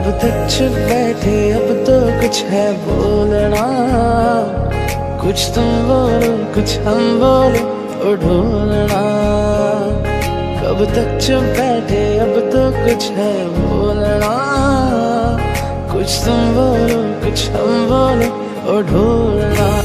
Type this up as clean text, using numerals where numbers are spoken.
कब तक चुप बैठे, अब तो कुछ है बोलना। कुछ तुम बोलो कुछ हम बोलो ओ ढोलना। कब तक चुप बैठे, अब तो कुछ है बोलना। कुछ तुम बोलो कुछ हम बोलो ओ ढोलना।